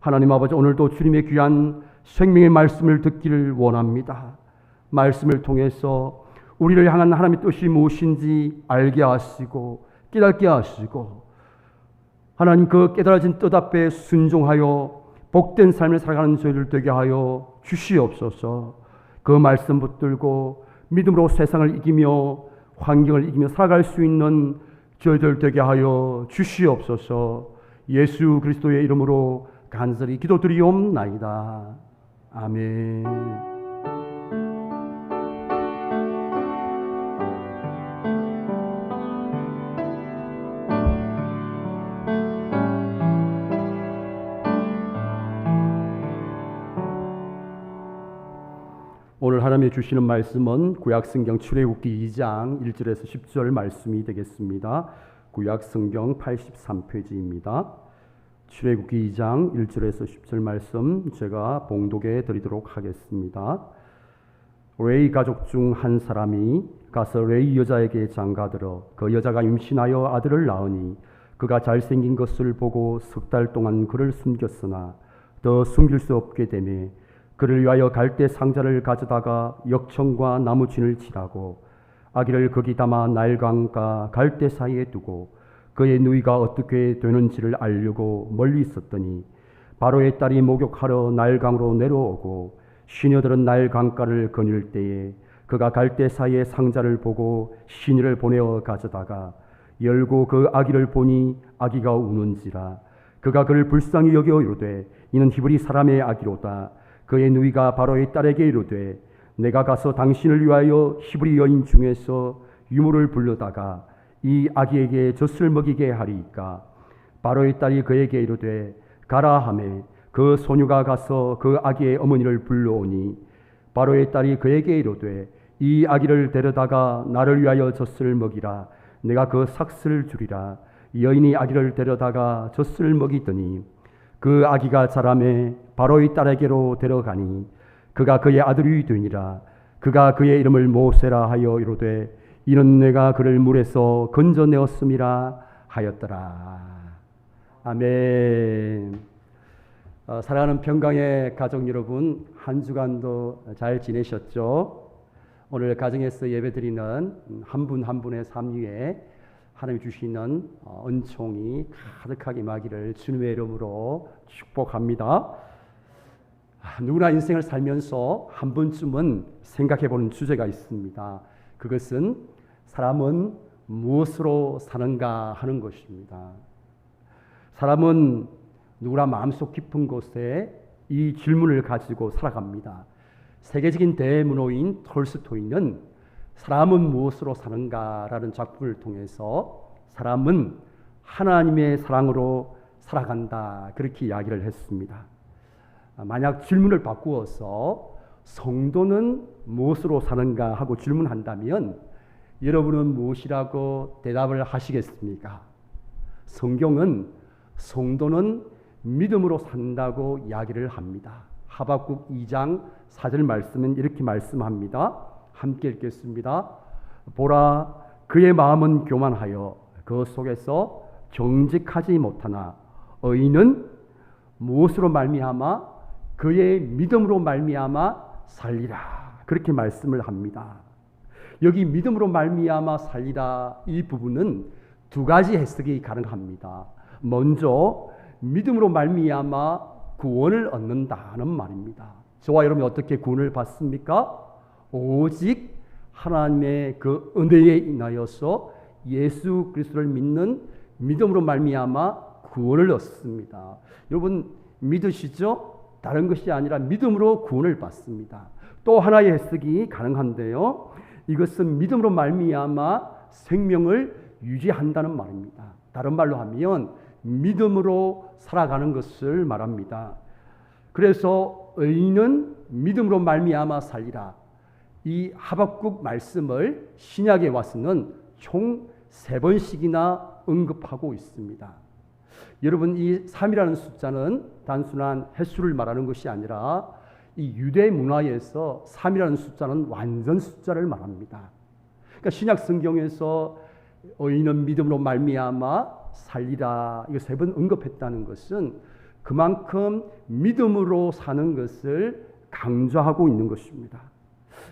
하나님 아버지, 오늘도 주님의 귀한 생명의 말씀을 듣기를 원합니다. 말씀을 통해서 우리를 향한 하나님의 뜻이 무엇인지 알게 하시고 깨닫게 하시고, 하나님 그 깨달아진 뜻 앞에 순종하여 복된 삶을 살아가는 저희들 되게 하여 주시옵소서. 그 말씀 붙들고 믿음으로 세상을 이기며 환경을 이기며 살아갈 수 있는 저희들 되게 하여 주시옵소서. 예수 그리스도의 이름으로 간절히 기도드리옵나이다. 아멘. 오늘 하나님이 주시는 말씀은 구약성경 출애굽기 2장 1절에서 10절 말씀이 되겠습니다. 구약성경 83페이지입니다. 출애굽기 2장 1절에서 10절 말씀 제가 봉독해 드리도록 하겠습니다. 레위 가족 중 한 사람이 가서 레위 여자에게 장가들어 그 여자가 임신하여 아들을 낳으니 그가 잘생긴 것을 보고 석 달 동안 그를 숨겼으나 더 숨길 수 없게 되매 그를 위하여 갈대 상자를 가져다가 역청과 나무진을 칠하고 아기를 거기 담아 나일강과 갈대 사이에 두고 그의 누이가 어떻게 되는지를 알려고 멀리 있었더니 바로의 딸이 목욕하러 나일강으로 내려오고 시녀들은 나일강가를 거닐 때에 그가 갈대 사이에 상자를 보고 시녀를 보내어 가져다가 열고 그 아기를 보니 아기가 우는지라. 그가 그를 불쌍히 여겨 이르되 이는 히브리 사람의 아기로다. 그의 누이가 바로의 딸에게 이르되 내가 가서 당신을 위하여 히브리 여인 중에서 유모를 불러다가 이 아기에게 젖을 먹이게 하리이까. 바로의 딸이 그에게 이르되 가라 하매 그 소녀가 가서 그 아기의 어머니를 불러오니 바로의 딸이 그에게 이르되 이 아기를 데려다가 나를 위하여 젖을 먹이라. 내가 그 삭슬을 주리라. 여인이 아기를 데려다가 젖을 먹이더니 그 아기가 자라매 바로의 딸에게로 데려가니 그가 그의 아들이 되니라. 그가 그의 이름을 모세라 하여 이르되 이는 내가 그를 물에서 건져내었음이라 하였더라. 아멘. 사랑하는 평강의 가족 여러분, 한 주간도 잘 지내셨죠? 오늘 가정에서 예배드리는 한 분 한 분의 삶 위에 하나님이 주시는 은총이 가득하게 임하기를 주님의 이름으로 축복합니다. 누구나 인생을 살면서 한 번쯤은 생각해보는 주제가 있습니다. 그것은 사람은 무엇으로 사는가 하는 것입니다. 사람은 누구나 마음속 깊은 곳에 이 질문을 가지고 살아갑니다. 세계적인 대문호인 톨스토이는 사람은 무엇으로 사는가라는 작품을 통해서 사람은 하나님의 사랑으로 살아간다, 그렇게 이야기를 했습니다. 만약 질문을 바꾸어서 성도는 무엇으로 사는가 하고 질문한다면 여러분은 무엇이라고 대답을 하시겠습니까? 성경은 성도는 믿음으로 산다고 이야기를 합니다. 하박국 2장 4절 말씀은 이렇게 말씀합니다. 함께 읽겠습니다. 보라, 그의 마음은 교만하여 그 속에서 정직하지 못하나 의인은 무엇으로 말미암아 그의 믿음으로 말미암아 살리라, 그렇게 말씀을 합니다. 여기 믿음으로 말미암아 살리라, 이 부분은 두 가지 해석이 가능합니다. 먼저 믿음으로 말미암아 구원을 얻는다는 말입니다. 저와 여러분이 어떻게 구원을 받습니까? 오직 하나님의 그 은혜에 인하여서 예수 그리스도를 믿는 믿음으로 말미암아 구원을 얻습니다. 여러분 믿으시죠? 다른 것이 아니라 믿음으로 구원을 받습니다. 또 하나의 해석이 가능한데요, 이것은 믿음으로 말미암아 생명을 유지한다는 말입니다. 다른 말로 하면 믿음으로 살아가는 것을 말합니다. 그래서 의인은 믿음으로 말미암아 살리라, 이 하박국 말씀을 신약에 와서는 총 3번씩이나 언급하고 있습니다. 여러분, 이 3이라는 숫자는 단순한 횟수를 말하는 것이 아니라 이 유대 문화에서 3이라는 숫자는 완전 숫자를 말합니다. 그러니까 신약 성경에서 의인은 믿음으로 말미암아 살리라, 이거 3번 언급했다는 것은 그만큼 믿음으로 사는 것을 강조하고 있는 것입니다.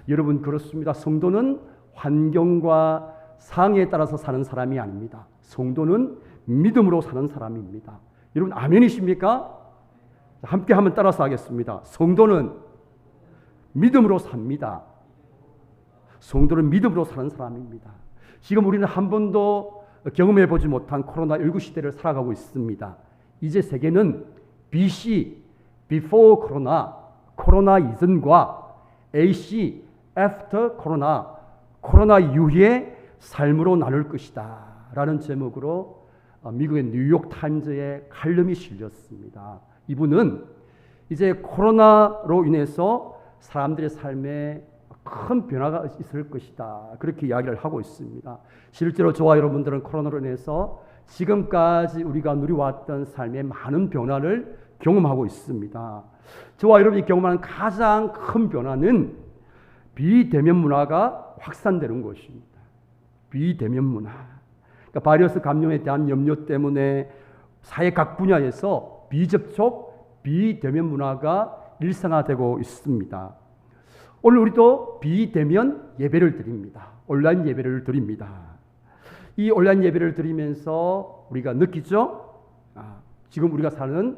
여러분, 그렇습니다. 성도는 환경과 상황에 따라서 사는 사람이 아닙니다. 성도는 믿음으로 사는 사람입니다. 여러분, 아멘이십니까? 함께 한번 따라서 하겠습니다. 성도는 믿음으로 삽니다. 성도는 믿음으로 사는 사람입니다. 지금 우리는 한 번도 경험해 보지 못한 코로나19 시대를 살아가고 있습니다. 이제 세계는 BC, Before Corona, 코로나 이전과 AC, After Corona, 코로나 이후의 삶으로 나눌 것이다 라는 제목으로 미국의 뉴욕 타임즈에 칼럼이 실렸습니다. 이분은 이제 코로나로 인해서 사람들의 삶에 큰 변화가 있을 것이다, 그렇게 이야기를 하고 있습니다. 실제로 저와 여러분들은 코로나로 인해서 지금까지 우리가 누려왔던 삶의 많은 변화를 경험하고 있습니다. 저와 여러분이 경험하는 가장 큰 변화는 비대면 문화가 확산되는 것입니다. 비대면 문화. 그러니까 바이러스 감염에 대한 염려 때문에 사회 각 분야에서 비접촉, 비대면 문화가 일상화되고 있습니다. 오늘 우리도 비대면 예배를 드립니다. 온라인 예배를 드립니다. 이 온라인 예배를 드리면서 우리가 느끼죠? 지금 우리가 사는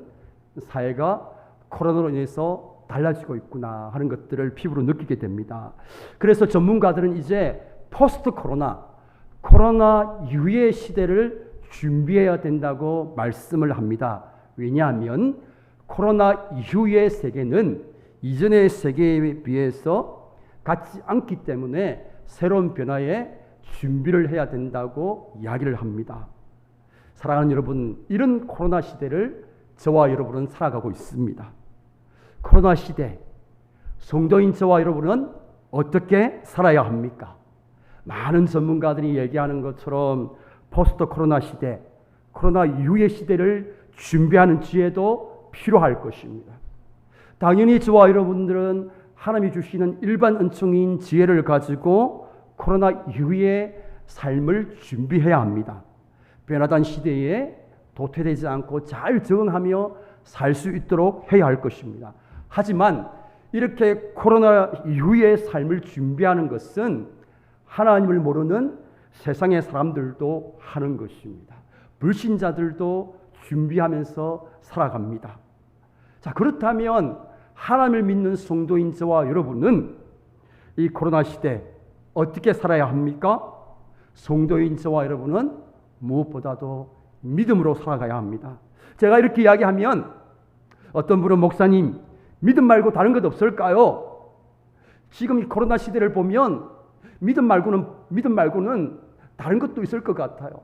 사회가 코로나로 인해서 달라지고 있구나 하는 것들을 피부로 느끼게 됩니다. 그래서 전문가들은 이제 포스트 코로나 이후의 시대를 준비해야 된다고 말씀을 합니다. 왜냐하면 코로나 이후의 세계는 이전의 세계에 비해서 같지 않기 때문에 새로운 변화에 준비를 해야 된다고 이야기를 합니다. 사랑하는 여러분, 이런 코로나 시대를 저와 여러분은 살아가고 있습니다. 코로나 시대, 성도인 저와 여러분은 어떻게 살아야 합니까? 많은 전문가들이 얘기하는 것처럼 포스트 코로나 시대, 코로나 이후의 시대를 준비하는 지혜도 필요할 것입니다. 당연히 저와 여러분들은 하나님이 주시는 일반 은총인 지혜를 가지고 코로나 이후의 삶을 준비해야 합니다. 변화된 시대에 도태되지 않고 잘 적응하며 살 수 있도록 해야 할 것입니다. 하지만 이렇게 코로나 이후의 삶을 준비하는 것은 하나님을 모르는 세상의 사람들도 하는 것입니다. 불신자들도 준비하면서 살아갑니다. 자, 그렇다면 하나님을 믿는 성도인 저와 여러분은 이 코로나 시대 어떻게 살아야 합니까? 성도인 저와 여러분은 무엇보다도 믿음으로 살아가야 합니다. 제가 이렇게 이야기하면 어떤 분은 목사님, 믿음 말고 다른 것 없을까요? 지금 이 코로나 시대를 보면 믿음 말고는 다른 것도 있을 것 같아요.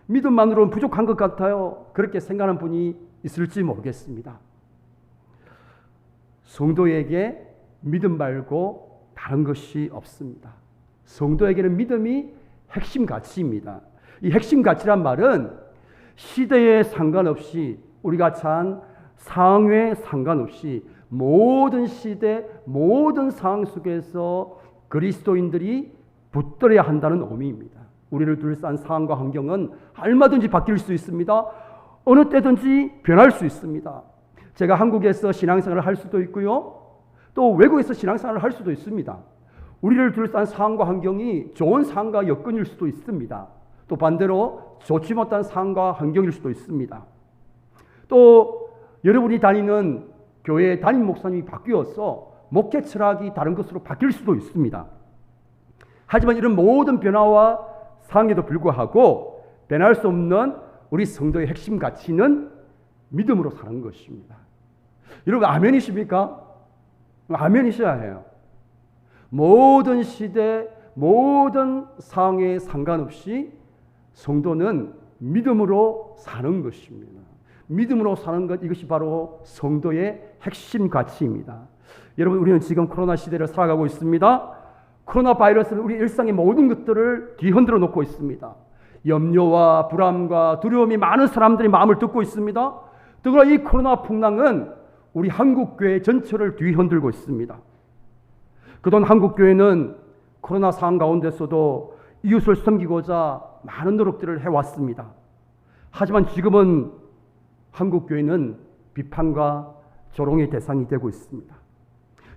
믿음만으로는 부족한 것 같아요. 그렇게 생각하는 분이 있을지 모르겠습니다. 성도에게 믿음 말고 다른 것이 없습니다. 성도에게는 믿음이 핵심 가치입니다. 이 핵심 가치란 말은 시대에 상관없이, 우리가 처한 상황에 상관없이 모든 시대, 모든 상황 속에서 그리스도인들이 붙들어야 한다는 의미입니다. 우리를 둘러싼 상황과 환경은 얼마든지 바뀔 수 있습니다. 어느 때든지 변할 수 있습니다. 제가 한국에서 신앙생활을 할 수도 있고요, 또 외국에서 신앙생활을 할 수도 있습니다. 우리를 둘러싼 상황과 환경이 좋은 상황과 여건일 수도 있습니다. 또 반대로 좋지 못한 상황과 환경일 수도 있습니다. 또 여러분이 다니는 교회 담임 목사님이 바뀌어서 목회 철학이 다른 것으로 바뀔 수도 있습니다. 하지만 이런 모든 변화와 상황에도 불구하고 변할 수 없는 우리 성도의 핵심 가치는 믿음으로 사는 것입니다. 여러분, 아멘이십니까? 아멘이셔야 해요. 모든 시대, 모든 상황에 상관없이 성도는 믿음으로 사는 것입니다. 믿음으로 사는 것, 이것이 바로 성도의 핵심 가치입니다. 여러분, 우리는 지금 코로나 시대를 살아가고 있습니다. 코로나 바이러스는 우리 일상의 모든 것들을 뒤흔들어 놓고 있습니다. 염려와 불안과 두려움이 많은 사람들의 마음을 뜯고 있습니다. 더구나 이 코로나 풍랑은 우리 한국교회 전체를 뒤흔들고 있습니다. 그동안 한국교회는 코로나 상황 가운데서도 이웃을 섬기고자 많은 노력들을 해왔습니다. 하지만 지금은 한국교회는 비판과 조롱의 대상이 되고 있습니다.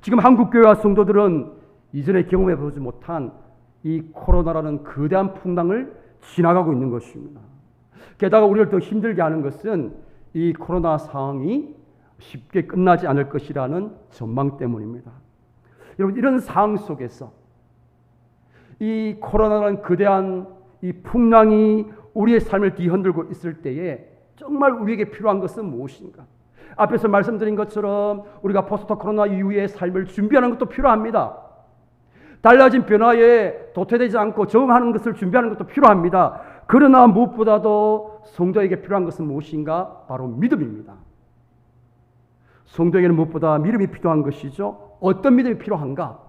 지금 한국교회와 성도들은 이전에 경험해 보지 못한 이 코로나라는 거대한 풍랑을 지나가고 있는 것입니다. 게다가 우리를 더 힘들게 하는 것은 이 코로나 상황이 쉽게 끝나지 않을 것이라는 전망 때문입니다. 여러분, 이런 상황 속에서 이 코로나라는 거대한 이 풍랑이 우리의 삶을 뒤흔들고 있을 때에 정말 우리에게 필요한 것은 무엇인가? 앞에서 말씀드린 것처럼 우리가 포스트 코로나 이후의 삶을 준비하는 것도 필요합니다. 달라진 변화에 도태되지 않고 적응하는 것을 준비하는 것도 필요합니다. 그러나 무엇보다도 성도에게 필요한 것은 무엇인가? 바로 믿음입니다. 성도에게는 무엇보다 믿음이 필요한 것이죠. 어떤 믿음이 필요한가?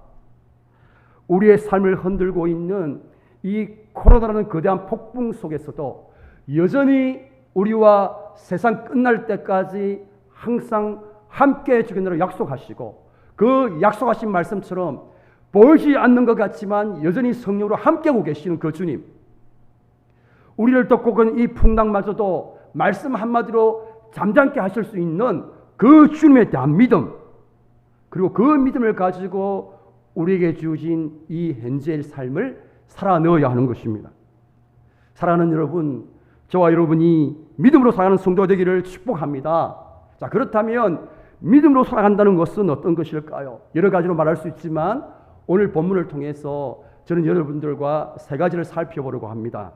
우리의 삶을 흔들고 있는 이 코로나라는 거대한 폭풍 속에서도 여전히 우리와 세상 끝날 때까지 항상 함께 해주기로 약속하시고, 그 약속하신 말씀처럼 보이지 않는 것 같지만 여전히 성령으로 함께하고 계시는 그 주님, 우리를 돕고 이 풍랑마저도 말씀 한마디로 잠잠케 하실 수 있는 그 주님에 대한 믿음, 그리고 그 믿음을 가지고 우리에게 주어진 이 현재의 삶을 살아넣어야 하는 것입니다. 사랑하는 여러분, 저와 여러분이 믿음으로 살아가는 성도 되기를 축복합니다. 자, 그렇다면 믿음으로 살아간다는 것은 어떤 것일까요? 여러 가지로 말할 수 있지만 오늘 본문을 통해서 저는 여러분들과 세 가지를 살펴보려고 합니다.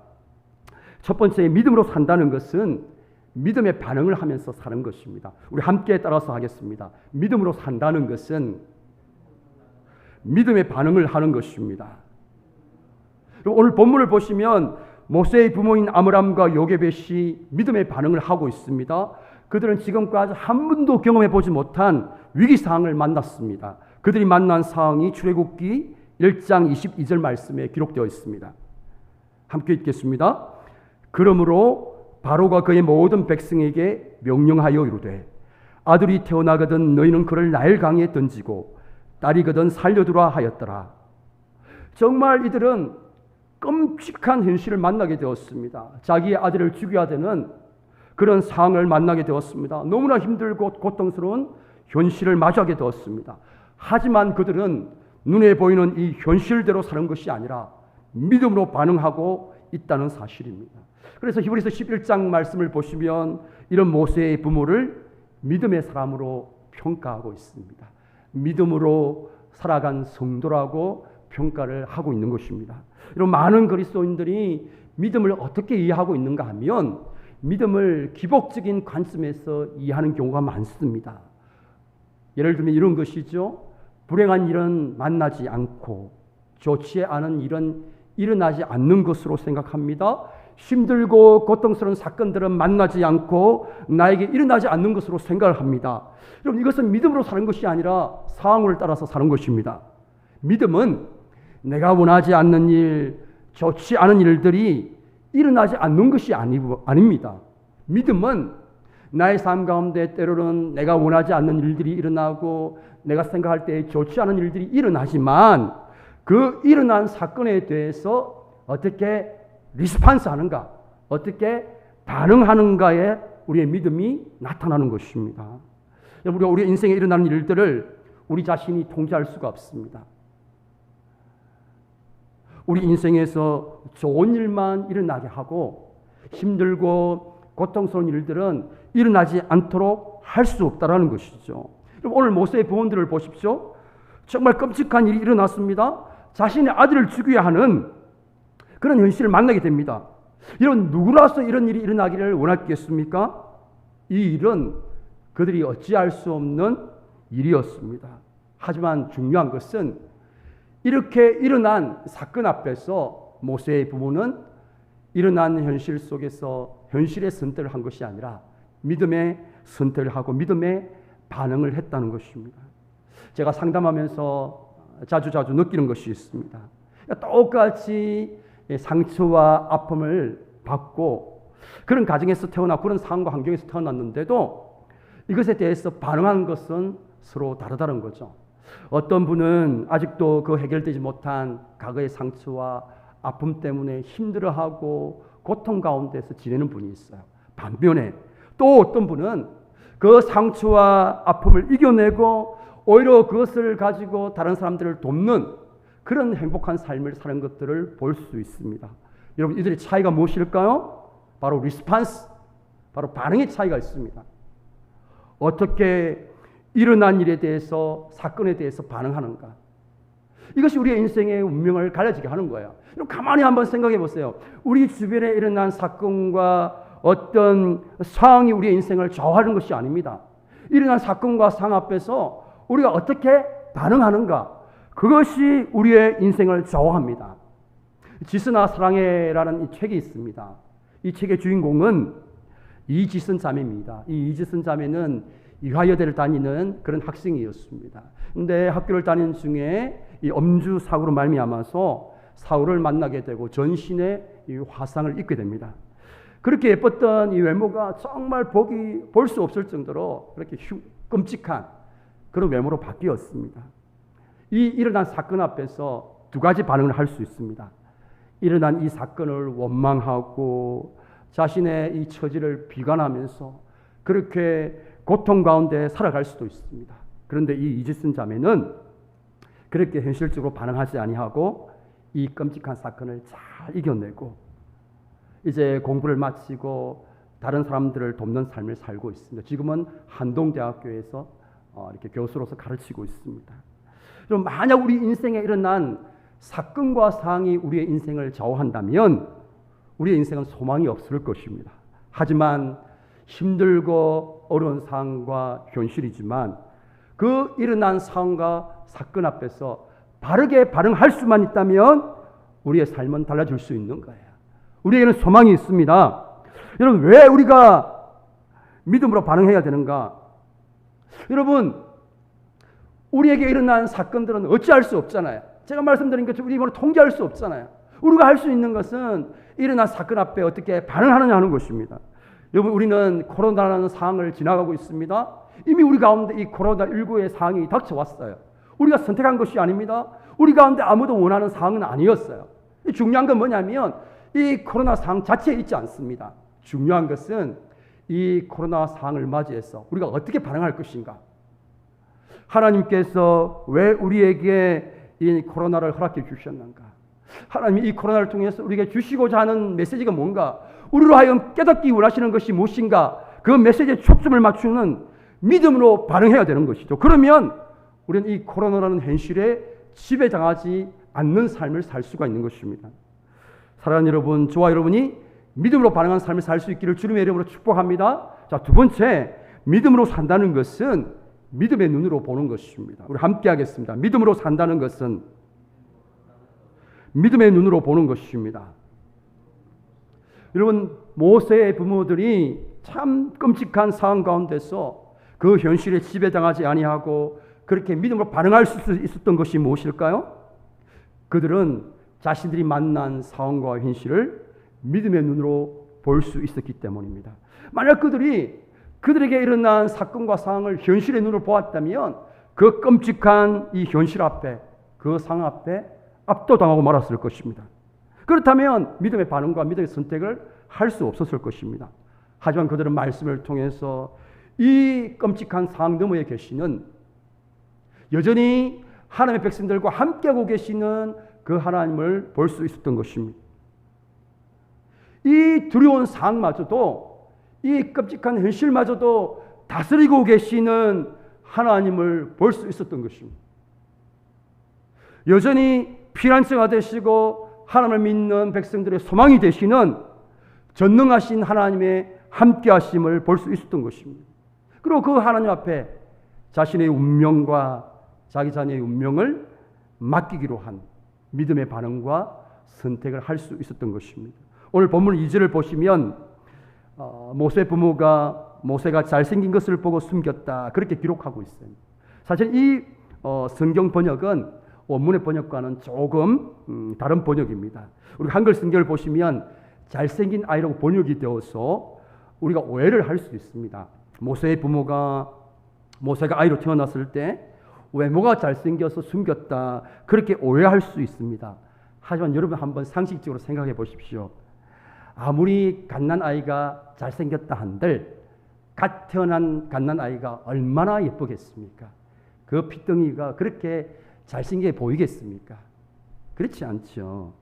첫 번째, 믿음으로 산다는 것은 믿음의 반응을 하면서 사는 것입니다. 우리 함께 따라서 하겠습니다. 믿음으로 산다는 것은 믿음의 반응을 하는 것입니다. 오늘 본문을 보시면 모세의 부모인 아므람과 요게벳이 믿음의 반응을 하고 있습니다. 그들은 지금까지 한 번도 경험해 보지 못한 위기 상황을 만났습니다. 그들이 만난 상황이 출애굽기 1장 22절 말씀에 기록되어 있습니다. 함께 읽겠습니다. 그러므로 바로가 그의 모든 백성에게 명령하여 이르되 아들이 태어나거든 너희는 그를 나일 강에 던지고 딸이거든 살려두라 하였더라. 정말 이들은 끔찍한 현실을 만나게 되었습니다. 자기의 아들을 죽여야 되는 그런 상황을 만나게 되었습니다. 너무나 힘들고 고통스러운 현실을 마주하게 되었습니다. 하지만 그들은 눈에 보이는 이 현실대로 사는 것이 아니라 믿음으로 반응하고 있다는 사실입니다. 그래서 히브리서 11장 말씀을 보시면 이런 모세의 부모를 믿음의 사람으로 평가하고 있습니다. 믿음으로 살아간 성도라고 평가를 하고 있는 것입니다. 이런 많은 그리스도인들이 믿음을 어떻게 이해하고 있는가 하면 믿음을 기복적인 관점에서 이해하는 경우가 많습니다. 예를 들면 이런 것이죠. 불행한 일은 만나지 않고 좋지 않은 일은 일어나지 않는 것으로 생각합니다. 힘들고 고통스러운 사건들은 만나지 않고 나에게 일어나지 않는 것으로 생각을 합니다. 여러분, 이것은 믿음으로 사는 것이 아니라 상황을 따라서 사는 것입니다. 믿음은 내가 원하지 않는 일, 좋지 않은 일들이 일어나지 않는 것이 아닙니다. 믿음은 나의 삶 가운데 때로는 내가 원하지 않는 일들이 일어나고 내가 생각할 때 좋지 않은 일들이 일어나지만 그 일어난 사건에 대해서 어떻게 리스판스 하는가, 어떻게 반응하는가에 우리의 믿음이 나타나는 것입니다. 우리가 우리 인생에 일어나는 일들을 우리 자신이 통제할 수가 없습니다. 우리 인생에서 좋은 일만 일어나게 하고 힘들고 고통스러운 일들은 일어나지 않도록 할 수 없다라는 것이죠. 오늘 모세의 부모들을 보십시오. 정말 끔찍한 일이 일어났습니다. 자신의 아들을 죽여야 하는 그런 현실을 만나게 됩니다. 이런 누구라서 이런 일이 일어나기를 원했겠습니까? 이 일은 그들이 어찌할 수 없는 일이었습니다. 하지만 중요한 것은 이렇게 일어난 사건 앞에서 모세의 부모는 일어난 현실 속에서 현실의 선택을 한 것이 아니라 믿음의 선택을 하고 믿음의 반응을 했다는 것입니다. 제가 상담하면서 자주 느끼는 것이 있습니다. 똑같이 상처와 아픔을 받고 그런 가정에서 태어나고 그런 상황과 환경에서 태어났는데도 이것에 대해서 반응하는 것은 서로 다르다는 거죠. 어떤 분은 아직도 그 해결되지 못한 과거의 상처와 아픔 때문에 힘들어하고 고통 가운데서 지내는 분이 있어요. 반면에 또 어떤 분은 그 상처와 아픔을 이겨내고 오히려 그것을 가지고 다른 사람들을 돕는 그런 행복한 삶을 사는 것들을 볼 수 있습니다. 여러분, 이들의 차이가 무엇일까요? 바로 리스판스, 바로 반응의 차이가 있습니다. 어떻게 일어난 일에 대해서, 사건에 대해서 반응하는가. 이것이 우리의 인생의 운명을 갈라지게 하는 거예요. 여러분, 가만히 한번 생각해 보세요. 우리 주변에 일어난 사건과 어떤 상황이 우리의 인생을 좌우하는 것이 아닙니다. 일어난 사건과 상황 앞에서 우리가 어떻게 반응하는가, 그것이 우리의 인생을 좌우합니다. 지스나 사랑해라는 이 책이 있습니다. 이 책의 주인공은 이지선 자매입니다. 이 이지선 자매는 유아여대를 다니는 그런 학생이었습니다. 근데 학교를 다니는 중에 이 엄주 사고로 말미암아서 사울을 만나게 되고 전신에 이 화상을 입게 됩니다. 그렇게 예뻤던 이 외모가 정말 볼 수 없을 정도로 그렇게 끔찍한 그런 외모로 바뀌었습니다. 이 일어난 사건 앞에서 두 가지 반응을 할 수 있습니다. 일어난 이 사건을 원망하고 자신의 이 처지를 비관하면서 그렇게 고통 가운데 살아갈 수도 있습니다. 그런데 이 이지슨 자매는 그렇게 현실적으로 반응하지 아니하고 이 끔찍한 사건을 잘 이겨내고 이제 공부를 마치고 다른 사람들을 돕는 삶을 살고 있습니다. 지금은 한동대학교에서 이렇게 교수로서 가르치고 있습니다. 그럼 만약 우리 인생에 일어난 사건과 상황이 우리의 인생을 좌우한다면 우리의 인생은 소망이 없을 것입니다. 하지만 힘들고 어려운 상황과 현실이지만 그 일어난 상황과 사건 앞에서 바르게 반응할 수만 있다면 우리의 삶은 달라질 수 있는 거예요. 우리에게는 소망이 있습니다. 여러분, 왜 우리가 믿음으로 반응해야 되는가? 여러분, 우리에게 일어난 사건들은 어찌할 수 없잖아요. 제가 말씀드린 것처럼 우리 힘으로 통제할 수 없잖아요. 우리가 할 수 있는 것은 일어난 사건 앞에 어떻게 반응하느냐 하는 것입니다. 여러분, 우리는 코로나라는 상황을 지나가고 있습니다. 이미 우리 가운데 이 코로나19의 상황이 닥쳐왔어요. 우리가 선택한 것이 아닙니다. 우리 가운데 아무도 원하는 상황은 아니었어요. 중요한 건 뭐냐면 이 코로나 상황 자체에 있지 않습니다. 중요한 것은 이 코로나 상황을 맞이해서 우리가 어떻게 반응할 것인가. 하나님께서 왜 우리에게 이 코로나를 허락해 주셨는가? 하나님이 이 코로나를 통해서 우리에게 주시고자 하는 메시지가 뭔가? 우리로 하여금 깨닫기 원하시는 것이 무엇인가? 그 메시지에 초점을 맞추는 믿음으로 반응해야 되는 것이죠. 그러면 우리는 이 코로나라는 현실에 지배당하지 않는 삶을 살 수가 있는 것입니다. 사랑하는 여러분, 저와 여러분이 믿음으로 반응한 삶을 살 수 있기를 주님의 이름으로 축복합니다. 자, 두 번째, 믿음으로 산다는 것은 믿음의 눈으로 보는 것입니다. 우리 함께 하겠습니다. 믿음으로 산다는 것은 믿음의 눈으로 보는 것입니다. 여러분, 모세의 부모들이 참 끔찍한 상황 가운데서 그 현실에 지배당하지 아니하고 그렇게 믿음으로 반응할 수 있었던 것이 무엇일까요? 그들은 자신들이 만난 상황과 현실을 믿음의 눈으로 볼 수 있었기 때문입니다. 만약 그들에게 일어난 사건과 상황을 현실의 눈으로 보았다면 그 끔찍한 이 현실 앞에, 그 상황 앞에 압도당하고 말았을 것입니다. 그렇다면 믿음의 반응과 믿음의 선택을 할 수 없었을 것입니다. 하지만 그들은 말씀을 통해서 이 끔찍한 상황 너머에 계시는, 여전히 하나님의 백성들과 함께하고 계시는 그 하나님을 볼 수 있었던 것입니다. 이 두려운 상황마저도, 이 끔찍한 현실마저도 다스리고 계시는 하나님을 볼 수 있었던 것입니다. 여전히 피난처가 되시고 하나님을 믿는 백성들의 소망이 되시는 전능하신 하나님의 함께하심을 볼 수 있었던 것입니다. 그리고 그 하나님 앞에 자신의 운명과 자기 자녀의 운명을 맡기기로 한 믿음의 반응과 선택을 할 수 있었던 것입니다. 오늘 본문 2절을 보시면 모세 부모가 모세가 잘생긴 것을 보고 숨겼다, 그렇게 기록하고 있어요. 사실 이 성경 번역은 원문의 번역과는 조금 다른 번역입니다. 우리 한글 성경을 보시면 잘생긴 아이라고 번역이 되어서 우리가 오해를 할 수 있습니다. 모세가 아이로 태어났을 때 외모가 잘생겨서 숨겼다, 그렇게 오해할 수 있습니다. 하지만 여러분 한번 상식적으로 생각해 보십시오. 아무리 갓난 아이가 잘생겼다 한들 갓 태어난 갓난 아이가 얼마나 예쁘겠습니까? 그 핏덩이가 그렇게 잘생겨 보이겠습니까? 그렇지 않죠.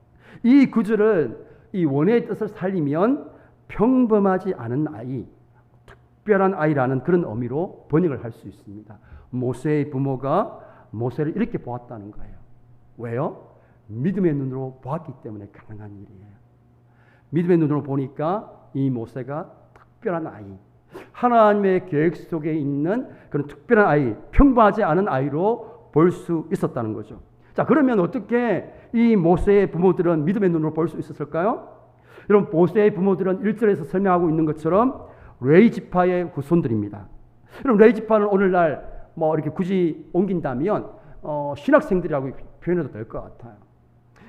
이 구절은 이 원의 뜻을 살리면 평범하지 않은 아이, 특별한 아이라는 그런 의미로 번역을 할 수 있습니다. 모세의 부모가 모세를 이렇게 보았다는 거예요. 왜요? 믿음의 눈으로 보았기 때문에 가능한 일이에요. 믿음의 눈으로 보니까 이 모세가 특별한 아이, 하나님의 계획 속에 있는 그런 특별한 아이, 평범하지 않은 아이로 볼 수 있었다는 거죠. 자, 그러면 어떻게 이 모세의 부모들은 믿음의 눈으로 볼 수 있었을까요? 여러분, 모세의 부모들은 1절에서 설명하고 있는 것처럼 레위 지파의 후손들입니다. 여러분, 레위 지파는 오늘날 이렇게 굳이 옮긴다면 신학생들이라고 표현해도 될 것 같아요.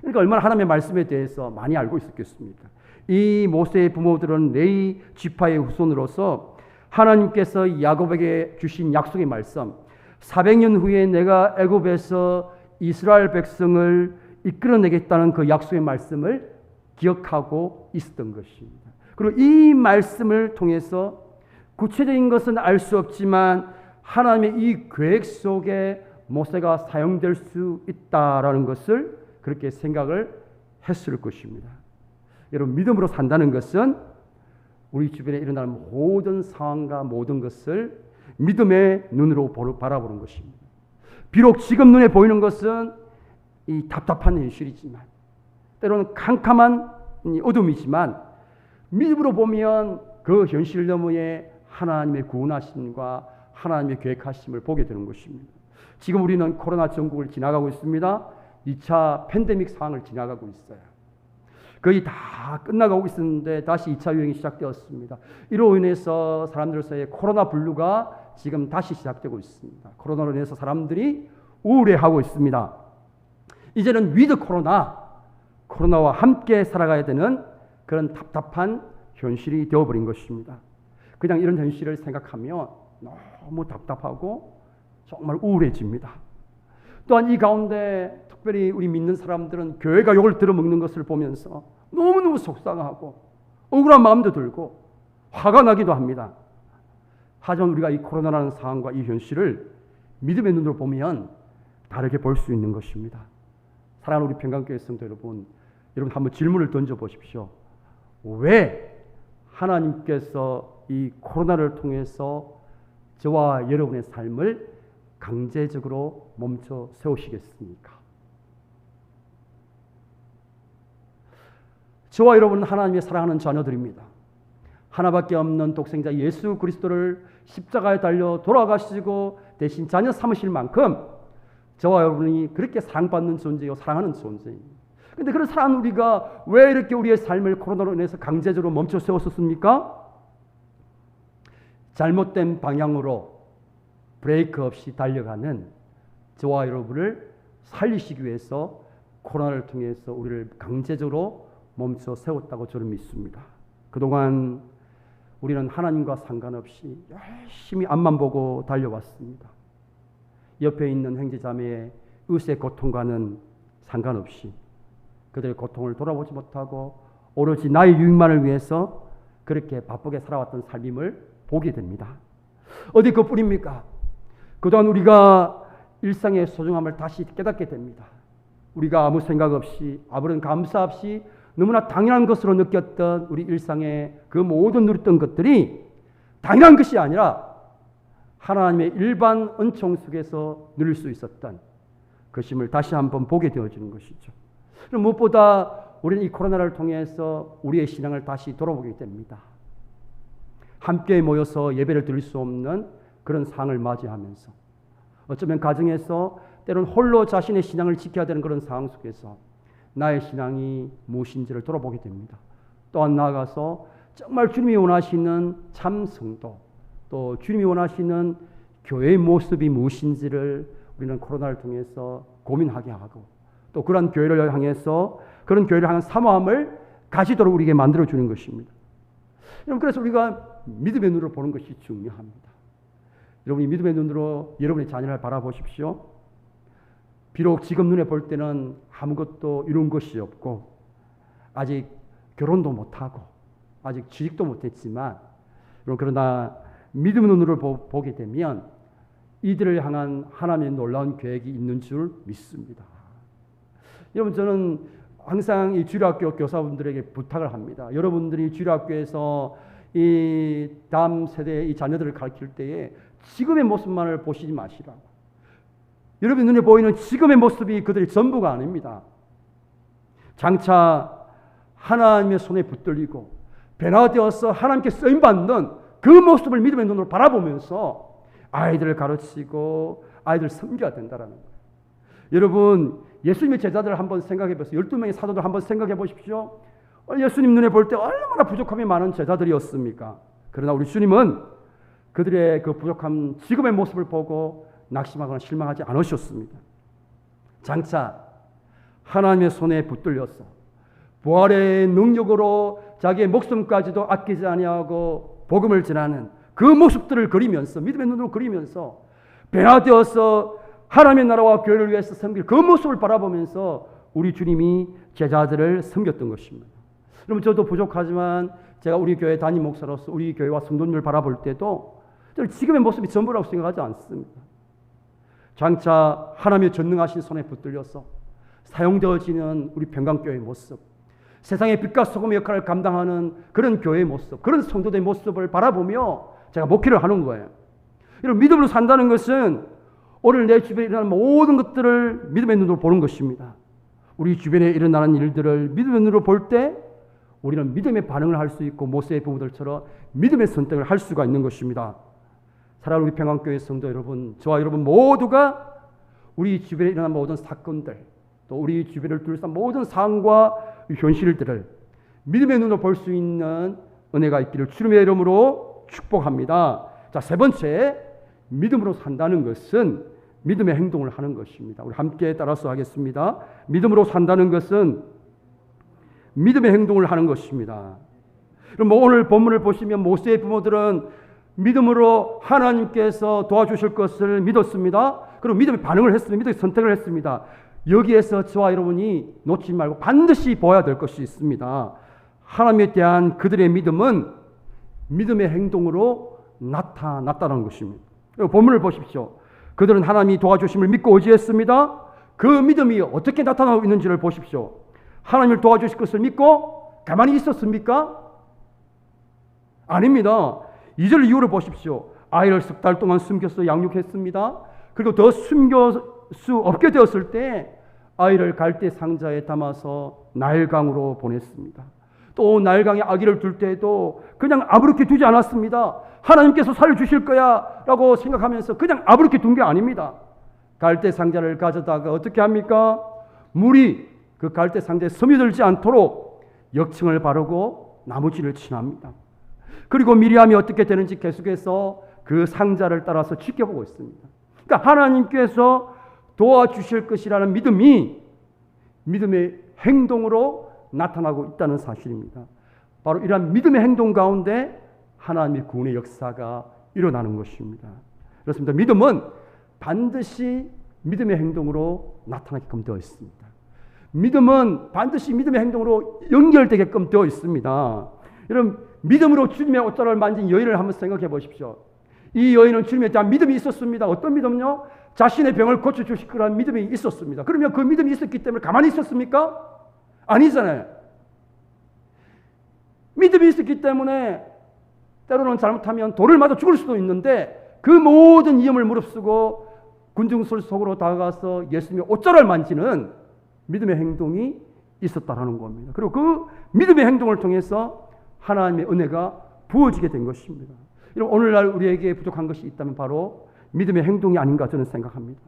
그러니까 얼마나 하나님의 말씀에 대해서 많이 알고 있었겠습니까? 이 모세의 부모들은 레위 지파의 후손으로서 하나님께서 야곱에게 주신 약속의 말씀, 400년 후에 내가 애굽에서 이스라엘 백성을 이끌어내겠다는 그 약속의 말씀을 기억하고 있었던 것입니다. 그리고 이 말씀을 통해서 구체적인 것은 알 수 없지만 하나님의 이 계획 속에 모세가 사용될 수 있다라는 것을 그렇게 생각을 했을 것입니다. 여러분, 믿음으로 산다는 것은 우리 주변에 일어나는 모든 상황과 모든 것을 믿음의 눈으로 바라보는 것입니다. 비록 지금 눈에 보이는 것은 이 답답한 현실이지만, 때로는 캄캄한 어둠이지만, 믿음으로 보면 그 현실 너머에 하나님의 구원하심과 하나님의 계획하심을 보게 되는 것입니다. 지금 우리는 코로나 전국을 지나가고 있습니다. 2차 팬데믹 상황을 지나가고 있어요. 거의 다 끝나가고 있었는데 다시 2차 유행이 시작되었습니다. 이로 인해서 사람들 사이에 코로나 블루가 지금 다시 시작되고 있습니다. 코로나로 인해서 사람들이 우울해하고 있습니다. 이제는 위드 코로나와 함께 살아가야 되는 그런 답답한 현실이 되어버린 것입니다. 그냥 이런 현실을 생각하면 너무 답답하고 정말 우울해집니다. 또한 이 가운데 특별히 우리 믿는 사람들은 교회가 욕을 들어먹는 것을 보면서 너무너무 속상하고 억울한 마음도 들고 화가 나기도 합니다. 하지만 우리가 이 코로나라는 상황과 이 현실을 믿음의 눈으로 보면 다르게 볼 수 있는 것입니다. 사랑하는 우리 평강교회 성도 여러분, 한번 질문을 던져보십시오. 왜 하나님께서 이 코로나를 통해서 저와 여러분의 삶을 강제적으로 멈춰 세우시겠습니까? 저와 여러분은 하나님의 사랑하는 자녀들입니다. 하나밖에 없는 독생자 예수 그리스도를 십자가에 달려 돌아가시고 대신 자녀 삼으실 만큼 저와 여러분이 그렇게 사랑받는 존재요, 사랑하는 존재입니다. 그런데 그런 사랑하는 우리가 왜 이렇게 우리의 삶을 코로나로 인해서 강제적으로 멈춰 세웠었습니까? 잘못된 방향으로 브레이크 없이 달려가는 저와 여러분을 살리시기 위해서 코로나를 통해서 우리를 강제적으로 멈춰 세웠다고 저는 믿습니다. 그동안 우리는 하나님과 상관없이 열심히 앞만 보고 달려왔습니다. 옆에 있는 형제자매의 의세 고통과는 상관없이 그들의 고통을 돌아보지 못하고 오로지 나의 유익만을 위해서 그렇게 바쁘게 살아왔던 삶임을 보게 됩니다. 어디 그뿐입니까? 그동안 우리가 일상의 소중함을 다시 깨닫게 됩니다. 우리가 아무 생각 없이 아무런 감사 없이 너무나 당연한 것으로 느꼈던 우리 일상의 그 모든 누렸던 것들이 당연한 것이 아니라 하나님의 일반 은총 속에서 누릴 수 있었던 것임을 다시 한번 보게 되어지는 것이죠. 무엇보다 우리는 이 코로나를 통해서 우리의 신앙을 다시 돌아보게 됩니다. 함께 모여서 예배를 드릴 수 없는 그런 상황을 맞이하면서 어쩌면 가정에서 때로는 홀로 자신의 신앙을 지켜야 되는 그런 상황 속에서 나의 신앙이 무엇인지를 돌아보게 됩니다. 또한 나아가서 정말 주님이 원하시는 참 성도, 또 주님이 원하시는 교회의 모습이 무엇인지를 우리는 코로나를 통해서 고민하게 하고 또 그런 교회를 향해서 그런 교회를 향한 사모함을 가지도록 우리에게 만들어주는 것입니다. 여러분, 그래서 우리가 믿음의 눈으로 보는 것이 중요합니다. 여러분이 믿음의 눈으로 여러분의 자녀를 바라보십시오. 비록 지금 눈에 볼 때는 아무것도 이룬 것이 없고 아직 결혼도 못하고 아직 취직도 못했지만 그러나 믿음의 눈으로 보게 되면 이들을 향한 하나님의 놀라운 계획이 있는 줄 믿습니다. 여러분, 저는 항상 이 주일학교 교사분들에게 부탁을 합니다. 여러분들이 주일학교에서 이 다음 세대의 이 자녀들을 가르칠 때에 지금의 모습만을 보시지 마시라고. 여러분 눈에 보이는 지금의 모습이 그들의 전부가 아닙니다. 장차 하나님의 손에 붙들리고 변화되어서 하나님께 쓰임받는 그 모습을 믿음의 눈으로 바라보면서 아이들을 가르치고 아이들을 섬겨야 된다는 거예요. 여러분, 예수님의 제자들을 한번 생각해 보세요. 12명의 사도들 한번 생각해 보십시오. 예수님 눈에 볼 때 얼마나 부족함이 많은 제자들이었습니까? 그러나 우리 주님은 그들의 그 부족한 지금의 모습을 보고 낙심하거나 실망하지 않으셨습니다. 장차 하나님의 손에 붙들려서 부활의 능력으로 자기의 목숨까지도 아끼지 아니하고 복음을 전하는 그 모습들을 그리면서 믿음의 눈으로 그리면서 변화되어서 하나님의 나라와 교회를 위해서 섬길 그 모습을 바라보면서 우리 주님이 제자들을 섬겼던 것입니다. 여러분, 저도 부족하지만 제가 우리 교회 담임 목사로서 우리 교회와 성도님을 바라볼 때도 저는 지금의 모습이 전부라고 생각하지 않습니다. 장차 하나님의 전능하신 손에 붙들려서 사용되어지는 우리 평강교회의 모습, 세상의 빛과 소금의 역할을 감당하는 그런 교회의 모습, 그런 성도들의 모습을 바라보며 제가 목회를 하는 거예요. 여러분, 믿음으로 산다는 것은 오늘 내 주변에 일어나는 모든 것들을 믿음의 눈으로 보는 것입니다. 우리 주변에 일어나는 일들을 믿음의 눈으로 볼 때 우리는 믿음의 반응을 할 수 있고 모세의 부모들처럼 믿음의 선택을 할 수가 있는 것입니다. 사랑하는 우리 평강교회 성도 여러분, 저와 여러분 모두가 우리 주변에 일어나는 모든 사건들, 또 우리 주변을 둘러싼 모든 상황과 현실들을 믿음의 눈으로 볼 수 있는 은혜가 있기를 주님의 이름으로 축복합니다. 자, 세 번째, 믿음으로 산다는 것은 믿음의 행동을 하는 것입니다. 우리 함께 따라서 하겠습니다. 믿음으로 산다는 것은 믿음의 행동을 하는 것입니다. 그럼 오늘 본문을 보시면 모세의 부모들은 믿음으로 하나님께서 도와주실 것을 믿었습니다. 그리고 믿음의 반응을 했습니다. 믿음의 선택을 했습니다. 여기에서 저와 여러분이 놓치지 말고 반드시 보아야 될 것이 있습니다. 하나님에 대한 그들의 믿음은 믿음의 행동으로 나타났다는 것입니다. 본문을 보십시오. 그들은 하나님이 도와주심을 믿고 의지했습니다. 그 믿음이 어떻게 나타나고 있는지를 보십시오. 하나님을 도와주실 것을 믿고 가만히 있었습니까? 아닙니다. 2절 이후를 보십시오. 아이를 석 달 동안 숨겨서 양육했습니다. 그리고 더 숨길 수 없게 되었을 때 아이를 갈대 상자에 담아서 나일강으로 보냈습니다. 또 나일강에 아기를 둘 때도 그냥 아무렇게 두지 않았습니다. 하나님께서 살려주실 거야 라고 생각하면서 그냥 아무렇게 둔 게 아닙니다. 갈대 상자를 가져다가 어떻게 합니까? 물이 그 갈대 상자에 스며들지 않도록 역청을 바르고 나무질을 칠합니다. 그리고 미리암이 어떻게 되는지 계속해서 그 상자를 따라서 지켜보고 있습니다. 그러니까 하나님께서 도와주실 것이라는 믿음이 믿음의 행동으로 나타나고 있다는 사실입니다. 바로 이러한 믿음의 행동 가운데 하나님의 구원의 역사가 일어나는 것입니다. 그렇습니다. 믿음은 반드시 믿음의 행동으로 나타나게끔 되어 있습니다. 믿음은 반드시 믿음의 행동으로 연결되게끔 되어 있습니다. 여러분, 믿음으로 주님의 옷자락을 만진 여인을 한번 생각해 보십시오. 이 여인은 주님에 대한 믿음이 있었습니다. 어떤 믿음요? 자신의 병을 고쳐주실 거라는 믿음이 있었습니다. 그러면 그 믿음이 있었기 때문에 가만히 있었습니까? 아니잖아요. 믿음이 있었기 때문에 때로는 잘못하면 돌을 맞아 죽을 수도 있는데 그 모든 위험을 무릅쓰고 군중술 속으로 다가가서 예수님의 옷자락을 만지는 믿음의 행동이 있었다라는 겁니다. 그리고 그 믿음의 행동을 통해서 하나님의 은혜가 부어지게 된 것입니다. 여러분, 오늘날 우리에게 부족한 것이 있다면 바로 믿음의 행동이 아닌가 저는 생각합니다.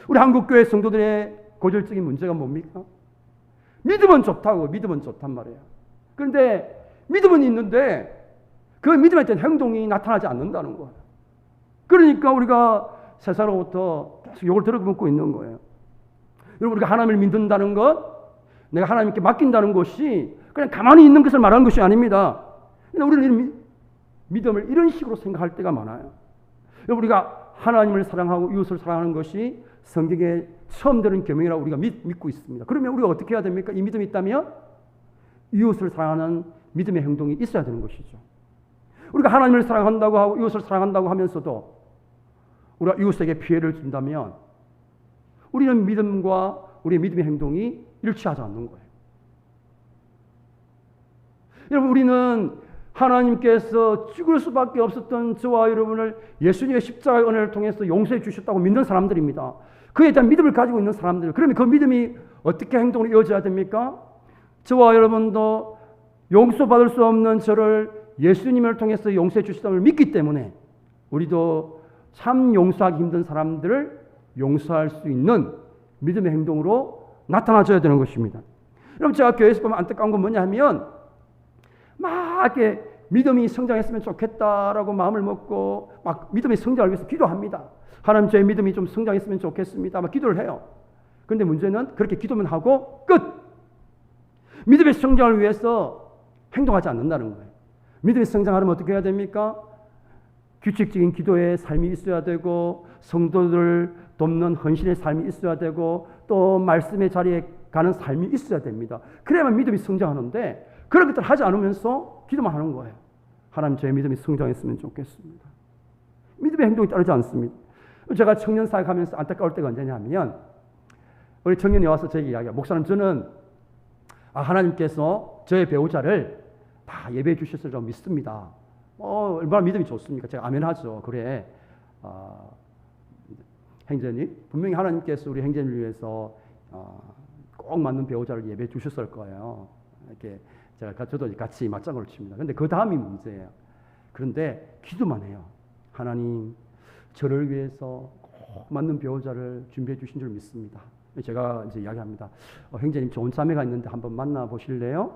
우리 한국교회 성도들의 고질적인 문제가 뭡니까? 믿음은 좋다고, 믿음은 좋단 말이에요. 그런데 믿음은 있는데 그 믿음에 대한 행동이 나타나지 않는다는 거예요. 그러니까 우리가 세상으로부터 계속 욕을 들어먹고 있는 거예요. 여러분, 우리가 하나님을 믿는다는 것, 내가 하나님께 맡긴다는 것이 그냥 가만히 있는 것을 말하는 것이 아닙니다. 근데 우리는 믿음을 이런 식으로 생각할 때가 많아요. 여러분, 우리가 하나님을 사랑하고 이웃을 사랑하는 것이 성경에 처음 들은 계명이라고 우리가 믿고 있습니다. 그러면 우리가 어떻게 해야 됩니까? 이 믿음이 있다면 이웃을 사랑하는 믿음의 행동이 있어야 되는 것이죠. 우리가 하나님을 사랑한다고 하고 이웃을 사랑한다고 하면서도 우리가 이웃에게 피해를 준다면 우리는 믿음과 우리의 믿음의 행동이 일치하지 않는 거예요. 여러분, 우리는 하나님께서 죽을 수밖에 없었던 저와 여러분을 예수님의 십자가의 은혜를 통해서 용서해 주셨다고 믿는 사람들입니다. 그에 대한 믿음을 가지고 있는 사람들. 그러면 그 믿음이 어떻게 행동으로 이어져야 됩니까? 저와 여러분도 용서받을 수 없는 저를 예수님을 통해서 용서해 주셨다는 걸 믿기 때문에 우리도 참 용서하기 힘든 사람들을 용서할 수 있는 믿음의 행동으로 나타나줘야 되는 것입니다. 여러분, 제가 교회에서 보면 안타까운 건 뭐냐 하면 막 이렇게 믿음이 성장했으면 좋겠다라고 마음을 먹고 막 믿음의 성장을 위해서 기도합니다. 하나님, 저의 믿음이 좀 성장했으면 좋겠습니다. 막 기도를 해요. 그런데 문제는 그렇게 기도만 하고 끝! 믿음의 성장을 위해서 행동하지 않는다는 거예요. 믿음의 성장하려면 어떻게 해야 됩니까? 규칙적인 기도의 삶이 있어야 되고 성도들을 돕는 헌신의 삶이 있어야 되고 또 말씀의 자리에 가는 삶이 있어야 됩니다. 그래야만 믿음이 성장하는데 그런 것들을 하지 않으면서 기도만 하는 거예요. 하나님, 저의 믿음이 성장했으면 좋겠습니다. 믿음의 행동이 따르지 않습니다. 제가 청년 사역하면서 안타까울 때가 언제냐 하면 우리 청년이 와서 저에게 이야기해요. 목사님, 저는 하나님께서 저의 배우자를 다 예배해 주셨을 줄 믿습니다. 얼마나 믿음이 좋습니까? 제가 아멘하죠. 그래. 행제님, 분명히 하나님께서 우리 행제님을 위해서 꼭 맞는 배우자를 예배해 주셨을 거예요. 이렇게 저도 같이 맞장구를 칩니다. 그런데 그 다음이 문제예요. 그런데 기도만 해요. 하나님, 저를 위해서 꼭 맞는 배우자를 준비해 주신 줄 믿습니다. 제가 이제 이야기합니다. 형제님, 좋은 자매가 있는데 한번 만나 보실래요?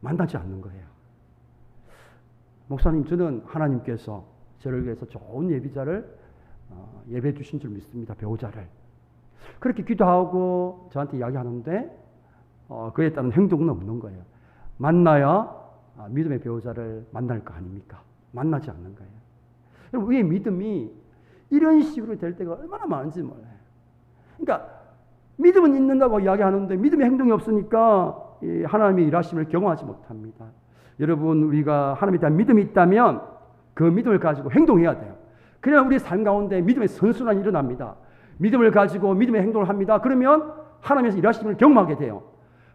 만나지 않는 거예요. 목사님, 저는 하나님께서 저를 위해서 좋은 예비자를 예배해 주신 줄 믿습니다. 배우자를. 그렇게 기도하고 저한테 이야기하는데 그에 따른 행동은 없는 거예요. 만나야 믿음의 배우자를 만날 거 아닙니까? 만나지 않는 거예요. 여러분, 우리의 믿음이 이런 식으로 될 때가 얼마나 많은지 몰라요. 그러니까 믿음은 있는다고 이야기하는데 믿음의 행동이 없으니까 하나님의 일하심을 경험하지 못합니다. 여러분, 우리가 하나님에 대한 믿음이 있다면 그 믿음을 가지고 행동해야 돼요. 그래야 우리의 삶 가운데 믿음의 선순환이 일어납니다. 믿음을 가지고 믿음의 행동을 합니다. 그러면 하나님의 일하심을 경험하게 돼요.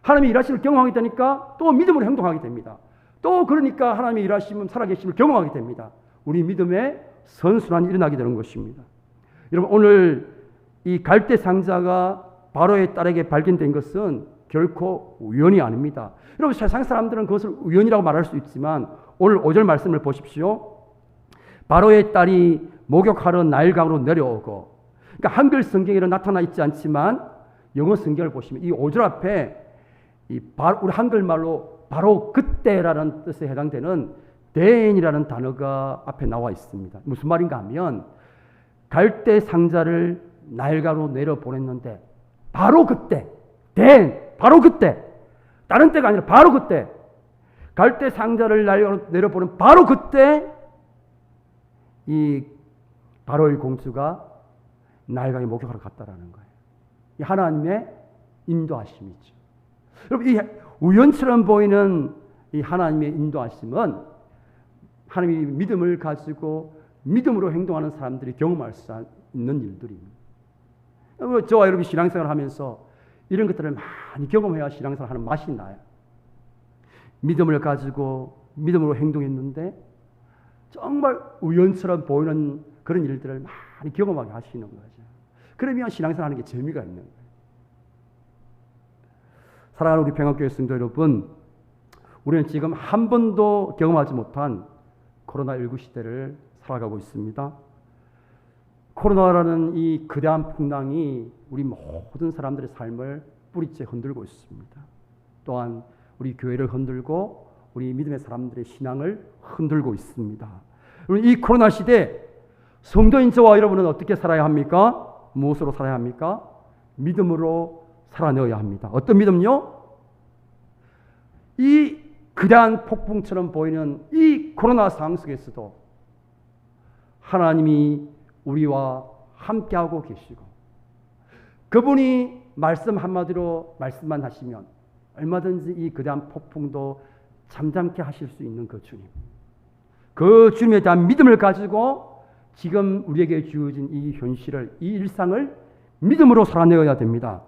하나님의 일하심을 경험하게 되니까 또 믿음으로 행동하게 됩니다. 또 그러니까 하나님의 일하심은 살아계심을 경험하게 됩니다. 우리 믿음의 선순환이 일어나게 되는 것입니다. 여러분, 오늘 이 갈대 상자가 바로의 딸에게 발견된 것은 결코 우연이 아닙니다. 여러분, 세상 사람들은 그것을 우연이라고 말할 수 있지만 오늘 5절 말씀을 보십시오. 바로의 딸이 목욕하러 나일강으로 내려오고, 그러니까 한글 성경에는 나타나 있지 않지만 영어 성경을 보시면 이 5절 앞에 우리 한글말로 바로 그때라는 뜻에 해당되는 then이라는 단어가 앞에 나와 있습니다. 무슨 말인가 하면 갈대 상자를 나일강으로 내려 보냈는데 바로 그때, 바로 그때, 다른 때가 아니라 바로 그때, 갈대 상자를 나일강으로 내려 보낸 바로 그때 이 바로의 공주가 나일강에 목욕하러 갔다라는 거예요. 이 하나님의 인도하심이죠. 여러분, 이 우연처럼 보이는 이 하나님의 인도하심은 하나님의 믿음을 가지고 믿음으로 행동하는 사람들이 경험할 수 있는 일들입니다. 저와 여러분이 신앙생활을 하면서 이런 것들을 많이 경험해야 신앙생활을 하는 맛이 나요. 믿음을 가지고 믿음으로 행동했는데 정말 우연처럼 보이는 그런 일들을 많이 경험하게 하시는 거죠. 그러면 신앙생활하는 게 재미가 있는 거예요. 사랑하는 우리 평화교회 성도 여러분, 우리는 지금 한 번도 경험하지 못한 코로나19 시대를 살아가고 있습니다. 코로나라는 이 거대한 풍랑이 우리 모든 사람들의 삶을 뿌리째 흔들고 있습니다. 또한 우리 교회를 흔들고 우리 믿음의 사람들의 신앙을 흔들고 있습니다. 이 코로나 시대 성도인 저와 여러분은 어떻게 살아야 합니까? 무엇으로 살아야 합니까? 믿음으로 살아내어야 합니다. 어떤 믿음요? 이 거대한 폭풍처럼 보이는 이 코로나 상황 속에서도 하나님이 우리와 함께하고 계시고 그분이 말씀 한마디로 말씀만 하시면 얼마든지 이 거대한 폭풍도 잠잠케 하실 수 있는 그 주님. 그 주님에 대한 믿음을 가지고 지금 우리에게 주어진 이 현실을, 이 일상을 믿음으로 살아내어야 됩니다.